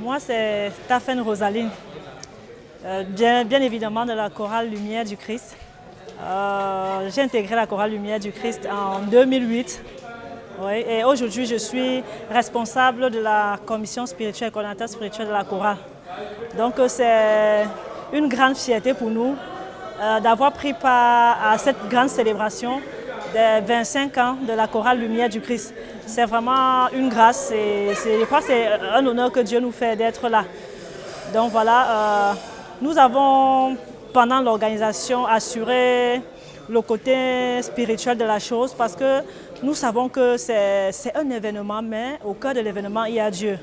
Moi, c'est Tafen Rosaline, bien évidemment de la chorale Lumière du Christ. J'ai intégré la chorale Lumière du Christ en 2008. Oui, et aujourd'hui, je suis responsable de la commission spirituelle, coordinateur spirituel de la chorale. Donc, c'est une grande fierté pour nous d'avoir pris part à cette grande célébration des 25 ans de la chorale Lumière du Christ. C'est vraiment une grâce et je crois que c'est un honneur que Dieu nous fait d'être là. Donc voilà, nous avons pendant l'organisation assuré le côté spirituel de la chose parce que nous savons que c'est un événement, mais au cœur de l'événement, il y a Dieu.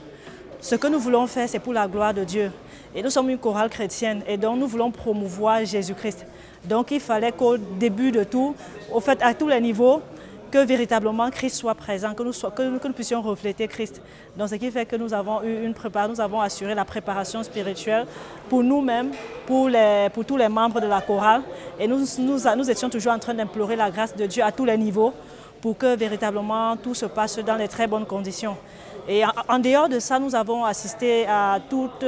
Ce que nous voulons faire, c'est pour la gloire de Dieu. Et nous sommes une chorale chrétienne et donc nous voulons promouvoir Jésus-Christ. Donc il fallait qu'au début de tout, au fait à tous les niveaux, que véritablement Christ soit présent, que nous puissions refléter Christ. Donc ce qui fait que nous avons eu une préparation, nous avons assuré la préparation spirituelle pour nous-mêmes, pour tous les membres de la chorale. Et nous étions toujours en train d'implorer la grâce de Dieu à tous les niveaux pour que véritablement tout se passe dans de très bonnes conditions. Et en dehors de ça, nous avons assisté à toutes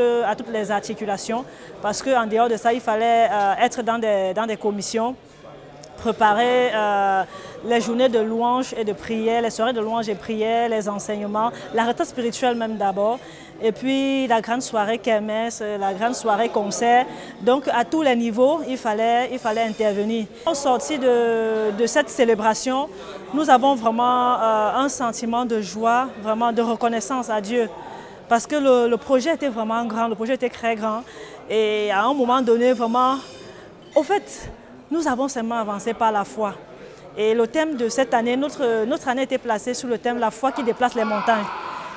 les articulations parce qu'en dehors de ça, il fallait être dans des commissions, préparer les journées de louange et de prière, les soirées de louange et prière, les enseignements, la retraite spirituelle même d'abord, et puis la grande soirée kermesse, la grande soirée concert. Donc à tous les niveaux, il fallait intervenir. Au sorti de cette célébration, nous avons vraiment un sentiment de joie, vraiment de reconnaissance à Dieu. Parce que le projet était vraiment grand, le projet était très grand. Et à un moment donné, vraiment, au fait, nous avons seulement avancé par la foi. Et le thème de cette année, notre année était placée sous le thème « La foi qui déplace les montagnes ».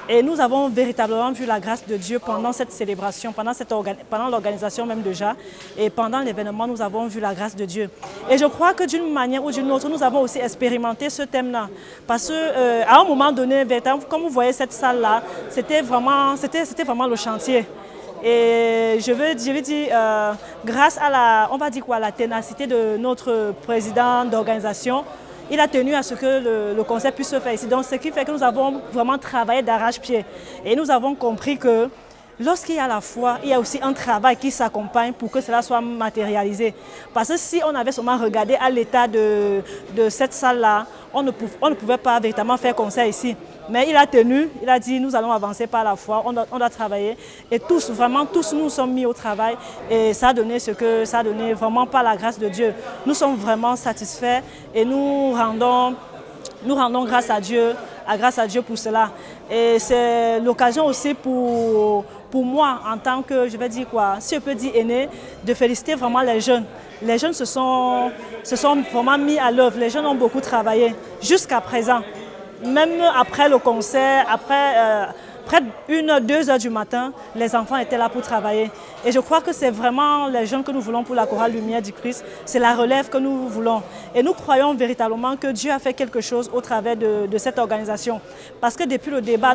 Et nous avons véritablement vu la grâce de Dieu pendant cette célébration, pendant l'organisation même déjà. Et pendant l'événement, nous avons vu la grâce de Dieu. Et je crois que d'une manière ou d'une autre, nous avons aussi expérimenté ce thème-là. Parce qu'à un moment donné, comme vous voyez cette salle-là, c'était vraiment le chantier. Et je veux dire, grâce à la ténacité de notre président d'organisation, il a tenu à ce que le concert puisse se faire ici. Donc, ce qui fait que nous avons vraiment travaillé d'arrache-pied. Et nous avons compris que lorsqu'il y a la foi, il y a aussi un travail qui s'accompagne pour que cela soit matérialisé. Parce que si on avait seulement regardé à l'état de cette salle-là, on ne pouvait pas véritablement faire concert ici. Mais il a tenu, il a dit nous allons avancer par la foi, on doit travailler. Et tous nous sommes mis au travail et ça a donné ce que ça a donné vraiment par la grâce de Dieu. Nous sommes vraiment satisfaits et nous rendons grâce à Dieu pour cela. Et c'est l'occasion aussi pour moi, en tant que, je vais dire quoi, si je peux dire aîné, de féliciter vraiment les jeunes. Les jeunes se sont vraiment mis à l'œuvre, les jeunes ont beaucoup travaillé jusqu'à présent. Même après le concert, près d'1h, 2h du matin, les enfants étaient là pour travailler. Et je crois que c'est vraiment les jeunes que nous voulons pour la chorale Lumière du Christ. C'est la relève que nous voulons. Et nous croyons véritablement que Dieu a fait quelque chose au travers de cette organisation. Parce que depuis le départ,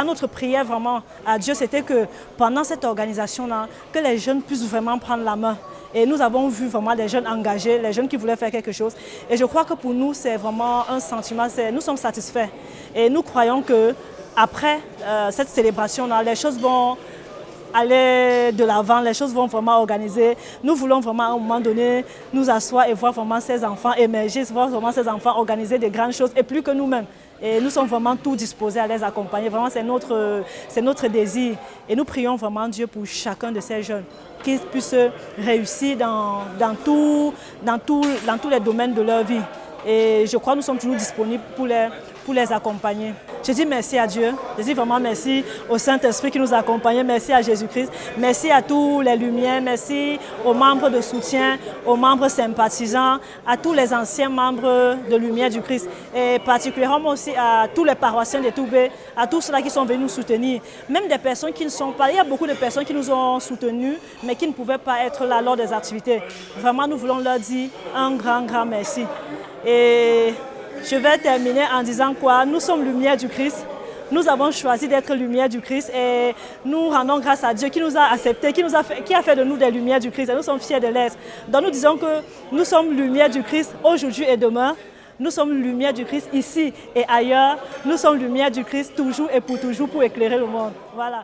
notre prière vraiment à Dieu, c'était que pendant cette organisation-là, que les jeunes puissent vraiment prendre la main. Et nous avons vu vraiment des jeunes engagés, les jeunes qui voulaient faire quelque chose. Et je crois que pour nous, c'est vraiment un sentiment, nous sommes satisfaits. Et nous croyons que après cette célébration-là, les choses vont aller de l'avant, les choses vont vraiment organiser. Nous voulons vraiment à un moment donné nous asseoir et voir vraiment ces enfants émerger, voir vraiment ces enfants organiser de grandes choses et plus que nous-mêmes. Et nous sommes vraiment tous disposés à les accompagner. Vraiment, c'est notre désir. Et nous prions vraiment Dieu pour chacun de ces jeunes, qu'ils puissent réussir dans tous les domaines de leur vie. Et je crois que nous sommes toujours disponibles pour les accompagner. Je dis merci à Dieu, je dis vraiment merci au Saint-Esprit qui nous a accompagnés, merci à Jésus-Christ, merci à tous les Lumières, merci aux membres de soutien, aux membres sympathisants, à tous les anciens membres de Lumière du Christ et particulièrement aussi à tous les paroissiens de Toubé, à tous ceux-là qui sont venus nous soutenir, même des personnes qui ne sont pas, il y a beaucoup de personnes qui nous ont soutenus mais qui ne pouvaient pas être là lors des activités. Vraiment, nous voulons leur dire un grand merci. Et je vais terminer en disant quoi? Nous sommes Lumière du Christ. Nous avons choisi d'être Lumière du Christ et nous rendons grâce à Dieu qui nous a acceptés, qui a fait de nous des Lumières du Christ et nous sommes fiers de l'être. Donc nous disons que nous sommes Lumière du Christ aujourd'hui et demain. Nous sommes Lumière du Christ ici et ailleurs. Nous sommes Lumière du Christ toujours et pour toujours pour éclairer le monde. Voilà.